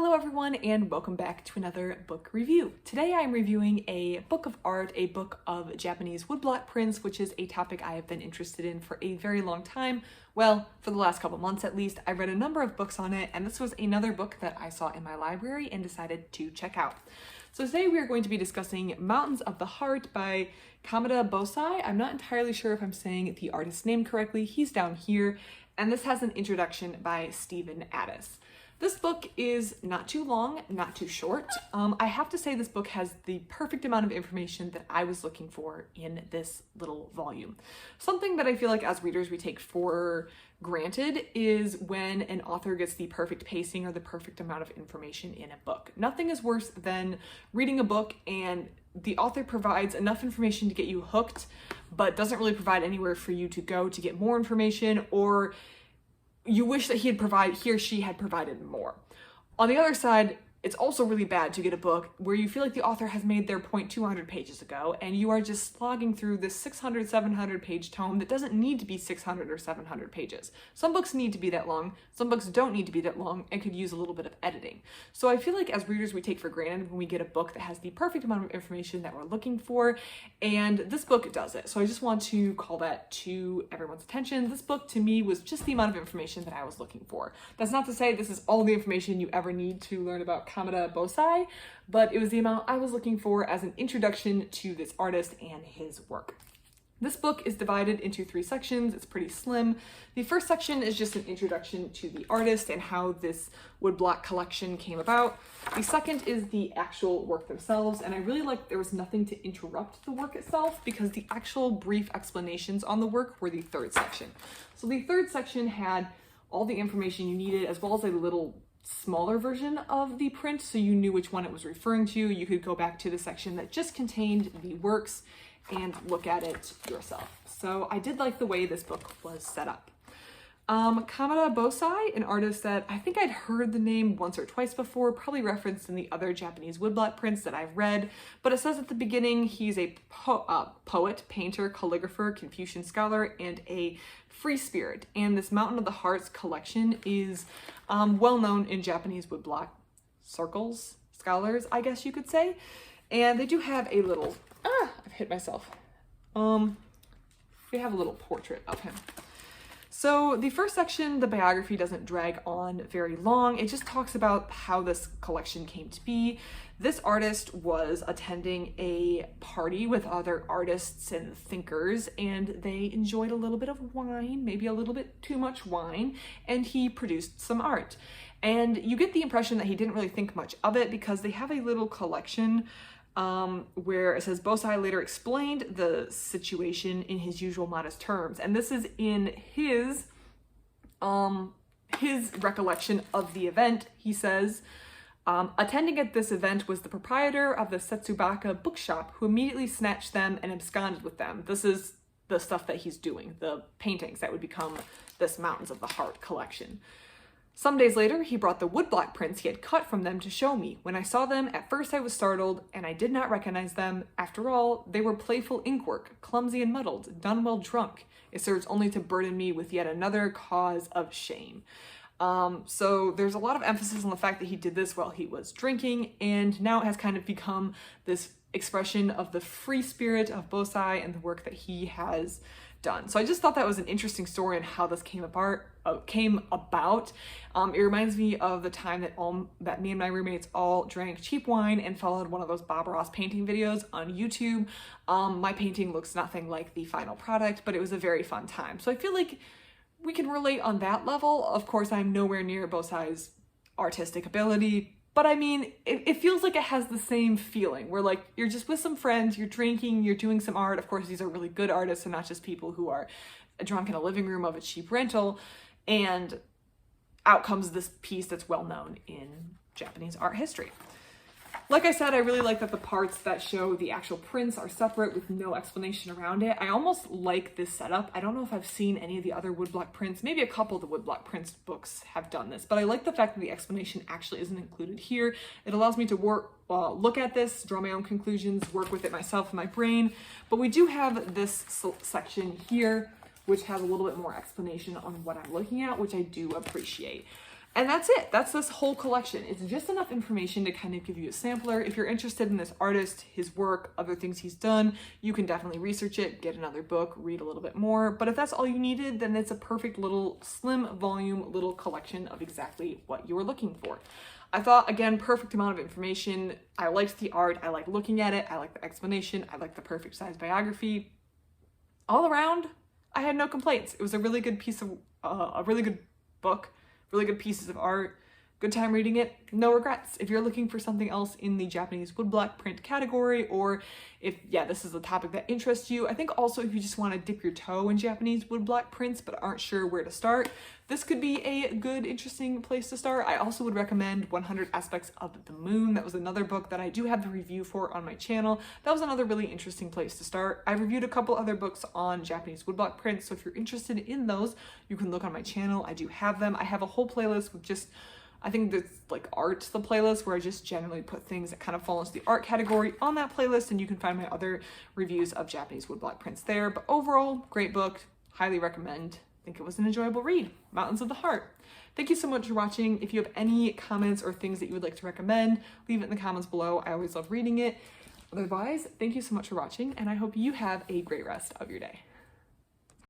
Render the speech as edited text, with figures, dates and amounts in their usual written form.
Hello everyone and welcome back to another book review. Today I'm reviewing a book of art, a book of Japanese woodblock prints, which is a topic I have been interested in for a very long time. Well, for the last couple months at least. I read a number of books on it, and this was another book that I saw in my library and decided to check out. So today we are going to be discussing Mountains of the Heart by Kameda Bôsai. I'm not entirely sure if I'm saying the artist's name correctly. He's down here, and this has an introduction by Stephen Addis. This book is not too long, not too short. I have to say this book has the perfect amount of information that I was looking for in this little volume. Something that I feel like as readers we take for granted is when an author gets the perfect pacing or the perfect amount of information in a book. Nothing is worse than reading a book and the author provides enough information to get you hooked, but doesn't really provide anywhere for you to go to get more information, or you wish that he or she had provided more. On the other side, it's also really bad to get a book where you feel like the author has made their point 200 pages ago and you are just slogging through this 600, 700 page tome that doesn't need to be 600 or 700 pages. Some books need to be that long, some books don't need to be that long and could use a little bit of editing. So I feel like as readers we take for granted when we get a book that has the perfect amount of information that we're looking for, and this book does it. So I just want to call that to everyone's attention. This book to me was just the amount of information that I was looking for. That's not to say this is all the information you ever need to learn about Kameda Bôsai, but it was the amount I was looking for as an introduction to this artist and his work. This book is divided into 3 sections. It's pretty slim. The first section is just an introduction to the artist and how this woodblock collection came about. The second is the actual work themselves, and I really liked there was nothing to interrupt the work itself because the actual brief explanations on the work were the third section. So the third section had all the information you needed as well as a little smaller version of the print so you knew which one it was referring to. You could go back to the section that just contained the works and look at it yourself. So I did like the way this book was set up. Kameda Bôsai, an artist that I think I'd heard the name once or twice before, probably referenced in the other Japanese woodblock prints that I've read, but it says at the beginning he's a poet, painter, calligrapher, Confucian scholar, and a free spirit. And this Mountain of the Hearts collection is well known in Japanese woodblock circles, scholars, I guess you could say. And they do have a little, I've hit myself. They have a little portrait of him. So the first section, the biography, doesn't drag on very long. It just talks about how this collection came to be. This artist was attending a party with other artists and thinkers, and they enjoyed a little bit of wine, maybe a little bit too much wine, and he produced some art. And you get the impression that he didn't really think much of it because they have a little collection where it says Bôsai later explained the situation in his usual modest terms, and this is in his recollection of the event. He says, attending at this event was the proprietor of the Setsubaka bookshop, who immediately snatched them and absconded with them. This is the stuff that he's doing, the paintings that would become this Mountains of the Heart collection. Some days later, he brought the woodblock prints he had cut from them to show me. When I saw them, at first I was startled, and I did not recognize them. After all, they were playful inkwork, clumsy and muddled, done while drunk. It serves only to burden me with yet another cause of shame. So there's a lot of emphasis on the fact that he did this while he was drinking, and now it has kind of become this expression of the free spirit of Bôsai and the work that he has done. So I just thought that was an interesting story and how this came about. It reminds me of the time that me and my roommates all drank cheap wine and followed one of those Bob Ross painting videos on YouTube. My painting looks nothing like the final product, but it was a very fun time. So I feel like we can relate on that level. Of course, I'm nowhere near Bôsai's artistic ability, but I mean, it feels like it has the same feeling where like you're just with some friends, you're drinking, you're doing some art. Of course, these are really good artists and not just people who are drunk in a living room of a cheap rental. And out comes this piece that's well known in Japanese art history. Like I said, I really like that the parts that show the actual prints are separate with no explanation around it. I almost like this setup. I don't know if I've seen any of the other woodblock prints. Maybe a couple of the woodblock prints books have done this, but I like the fact that the explanation actually isn't included here. It allows me to look at this, draw my own conclusions, work with it myself in my brain. But we do have this section here which has a little bit more explanation on what I'm looking at, which I do appreciate. And that's it. That's this whole collection. It's just enough information to kind of give you a sampler. If you're interested in this artist, his work, other things he's done, you can definitely research it, get another book, read a little bit more. But if that's all you needed, then it's a perfect little slim volume, little collection of exactly what you were looking for. I thought, again, perfect amount of information. I liked the art. I like looking at it. I like the explanation. I like the perfect size biography. All around, I had no complaints. It was a really good piece of, a really good book. Really good pieces of art, good time reading it, no regrets. If you're looking for something else in the Japanese woodblock print category, or if, this is a topic that interests you, I think also if you just want to dip your toe in Japanese woodblock prints but aren't sure where to start, this could be a good, interesting place to start. I also would recommend 100 Aspects of the Moon. That was another book that I do have the review for on my channel. That was another really interesting place to start. I reviewed a couple other books on Japanese woodblock prints, so if you're interested in those, you can look on my channel. I do have them. I have a whole playlist with just, I think there's like art, the playlist, where I just generally put things that kind of fall into the art category on that playlist, and you can find my other reviews of Japanese woodblock prints there. But overall, great book, highly recommend. I think it was an enjoyable read. Mountains of the Heart. Thank you so much for watching. If you have any comments or things that you would like to recommend, leave it in the comments below. I always love reading it. Otherwise, thank you so much for watching, and I hope you have a great rest of your day.